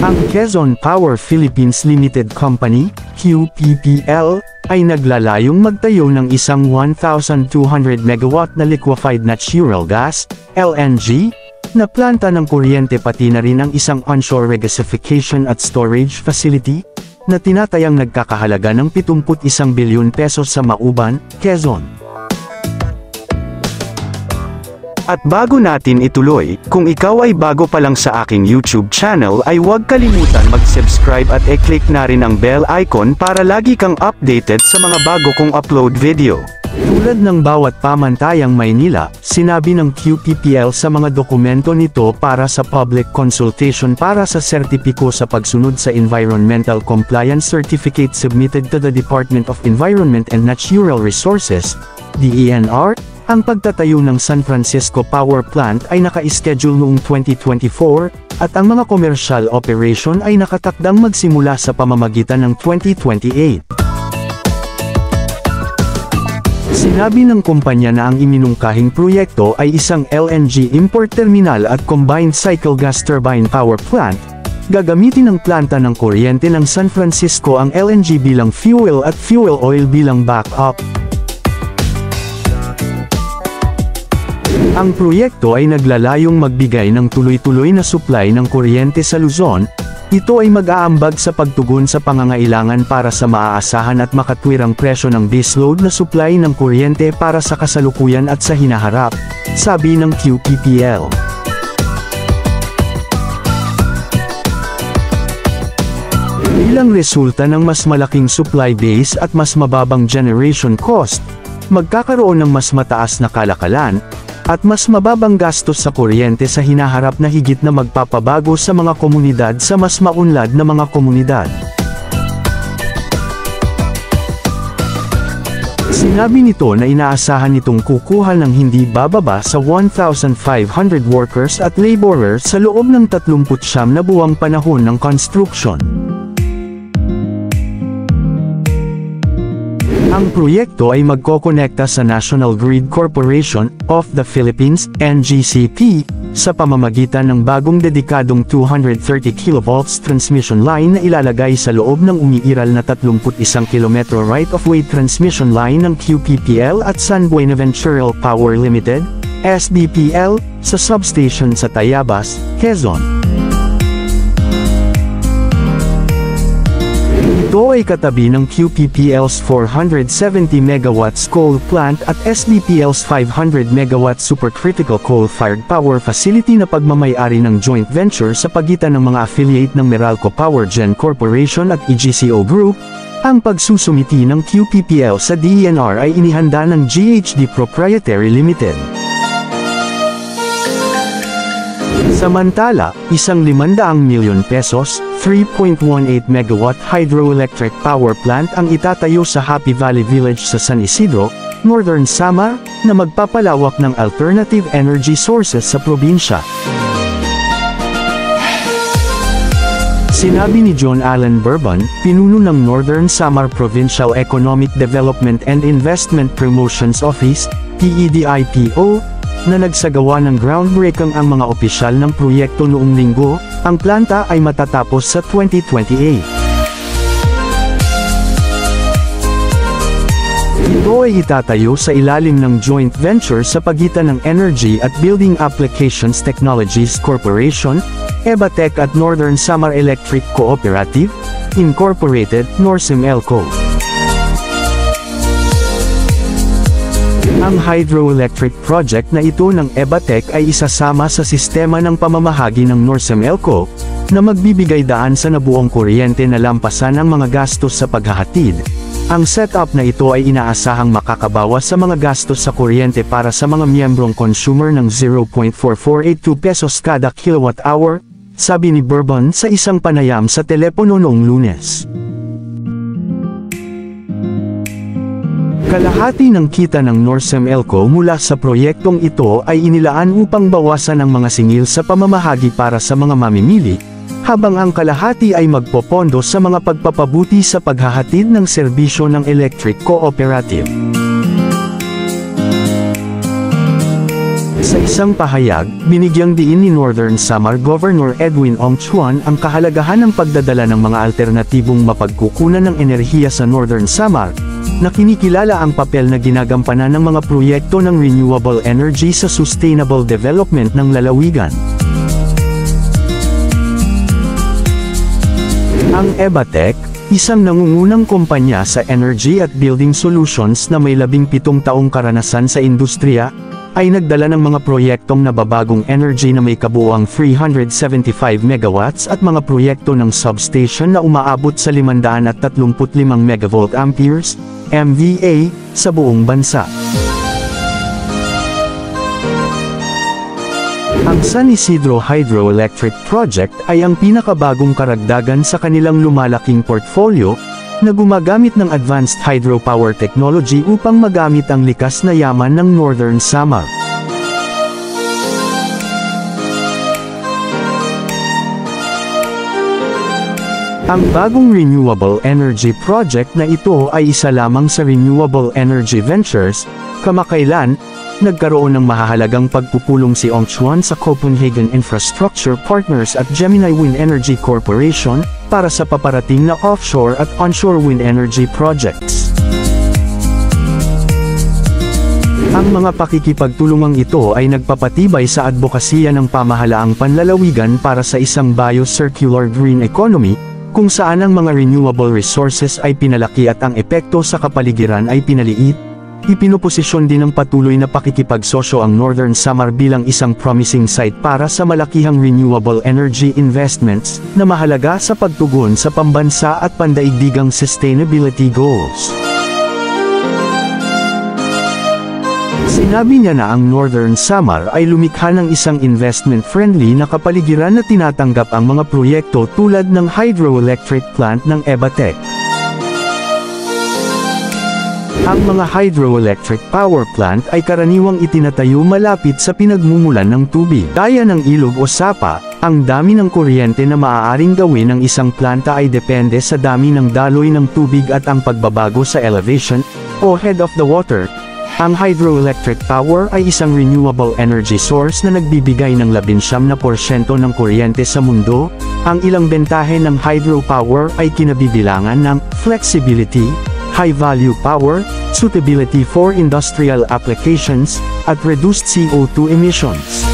Ang Quezon Power Philippines Limited Company, QPPL, ay naglalayong magtayo ng isang 1,200 megawatt na liquefied natural gas, LNG, na planta ng kuryente pati na rin ang isang onshore regasification at storage facility, na tinatayang nagkakahalaga ng 71 bilyon pesos sa Mauban, Quezon. At bago natin ituloy, kung ikaw ay bago pa lang sa aking YouTube channel ay huwag kalimutan mag-subscribe at e-click na rin ang bell icon para lagi kang updated sa mga bago kong upload video. Tulad ng bawat pamantayang Maynila, sinabi ng QPPL sa mga dokumento nito para sa public consultation para sa sertipiko sa pagsunod sa Environmental Compliance Certificate submitted to the Department of Environment and Natural Resources, DENR, ang pagtatayo ng San Francisco Power Plant ay naka-schedule noong 2024, at ang mga commercial operation ay nakatakdang magsimula sa pamamagitan ng 2028. Sinabi ng kumpanya na ang iminungkahing proyekto ay isang LNG import terminal at combined cycle gas turbine power plant. Gagamitin ng planta ng kuryente ng San Francisco ang LNG bilang fuel at fuel oil bilang backup. Ang proyekto ay naglalayong magbigay ng tuloy-tuloy na supply ng kuryente sa Luzon. Ito ay mag-aambag sa pagtugon sa pangangailangan para sa maaasahan at makatwirang presyo ng baseload na supply ng kuryente para sa kasalukuyan at sa hinaharap, sabi ng QPPL. Bilang resulta ng mas malaking supply base at mas mababang generation cost, magkakaroon ng mas mataas na kalakalan, at mas mababang gastos sa kuryente sa hinaharap na higit na magpapabago sa mga komunidad sa mas maunlad na mga komunidad. Sinabi nito na inaasahan nitong kukuha ng hindi bababa sa 1,500 workers at laborers sa loob ng 39 na buwang panahon ng construction. Ang proyekto ay magkokonekta sa National Grid Corporation of the Philippines, NGCP, sa pamamagitan ng bagong dedikadong 230 kV transmission line na ilalagay sa loob ng umiiral na 31 km right-of-way transmission line ng QPPL at San Buenaventura Power Limited, SBPL, sa substation sa Tayabas, Quezon. Ito ay katabi ng QPPL's 470 MW coal plant at SBPL's 500 MW supercritical coal-fired power facility na pagmamay-ari ng joint venture sa pagitan ng mga affiliate ng Meralco Power Gen Corporation at EGCO Group. Ang pagsusumiti ng QPPL sa DENR ay inihanda ng GHD Proprietary Limited. Samantala, isang 500 milyon pesos, 3.18 megawatt hydroelectric power plant ang itatayo sa Happy Valley Village sa San Isidro, Northern Samar, na magpapalawak ng alternative energy sources sa probinsya. Sinabi ni John Allen Bourbon, pinuno ng Northern Samar Provincial Economic Development and Investment Promotions Office, PEDIPO, na nagsagawa ng groundbreaking ang mga opisyal ng proyekto noong linggo. Ang planta ay matatapos sa 2028. Ito ay itatayo sa ilalim ng joint venture sa pagitan ng Energy at Building Applications Technologies Corporation, EBATEC at Northern Samar Electric Cooperative, Incorporated, NORSEM-ELCO. Ang hydroelectric project na ito ng EBATEC ay isasama sa sistema ng pamamahagi ng NORSEM-ELCO, na magbibigay daan sa nabuong kuryente na lampasan ang mga gastos sa paghahatid. Ang setup na ito ay inaasahang makakabawas sa mga gastos sa kuryente para sa mga miyembrong consumer ng 0.4482 pesos kada kilowatt-hour, sabi ni Bourbon sa isang panayam sa telepono noong Lunes. Kalahati ng kita ng NORSEM-ELCO mula sa proyektong ito ay inilaan upang bawasan ang mga singil sa pamamahagi para sa mga mamimili, habang ang kalahati ay magpopondo sa mga pagpapabuti sa paghahatid ng serbisyo ng electric cooperative. Sa isang pahayag, binigyang diin ni Northern Samar Governor Edwin Ong Chuan ang kahalagahan ng pagdadala ng mga alternatibong mapagkukunan ng enerhiya sa Northern Samar, na kinikilala ang papel na ginagampanan ng mga proyekto ng renewable energy sa sustainable development ng lalawigan. Ang EBATEC, isang nangungunang kumpanya sa energy at building solutions na may 17 taong karanasan sa industriya, ay nagdala ng mga proyektong nababagong energy na may kabuuang 375 megawatts at mga proyekto ng substation na umaabot sa 535 megavolt amperes, MVA, sa buong bansa. Ang San Isidro Hydroelectric Project ay ang pinakabagong karagdagan sa kanilang lumalaking portfolio, na gumagamit ng advanced hydropower technology upang magamit ang likas na yaman ng Northern Samar. Ang bagong renewable energy project na ito ay isa lamang sa Renewable Energy Ventures. Kamakailan, nagkaroon ng mahahalagang pagpupulong si Ong Chuan sa Copenhagen Infrastructure Partners at Gemini Wind Energy Corporation, para sa paparating na offshore at onshore wind energy projects. Ang mga pakikipagtulungang ito ay nagpapatibay sa advokasya ng pamahalaang panlalawigan para sa isang bio-circular green economy, kung saan ang mga renewable resources ay pinalaki at ang epekto sa kapaligiran ay pinaliit. Ipinoposisyon din ng patuloy na pakikipagsosyo ang Northern Samar bilang isang promising site para sa malakihang renewable energy investments, na mahalaga sa pagtugon sa pambansa at pandaigdigang sustainability goals. Sinabi niya na ang Northern Samar ay lumikha ng isang investment-friendly na kapaligiran na tinatanggap ang mga proyekto tulad ng hydroelectric plant ng EBATEC. Ang mga hydroelectric power plant ay karaniwang itinatayo malapit sa pinagmumulan ng tubig. Gaya ng ilog o sapa, ang dami ng kuryente na maaaring gawin ng isang planta ay depende sa dami ng daloy ng tubig at ang pagbabago sa elevation, o head of the water. Ang hydroelectric power ay isang renewable energy source na nagbibigay ng 19% ng kuryente sa mundo. Ang ilang bentahe ng hydropower ay kinabibilangan ng flexibility, high-value power, suitability for industrial applications, at reduced CO2 emissions.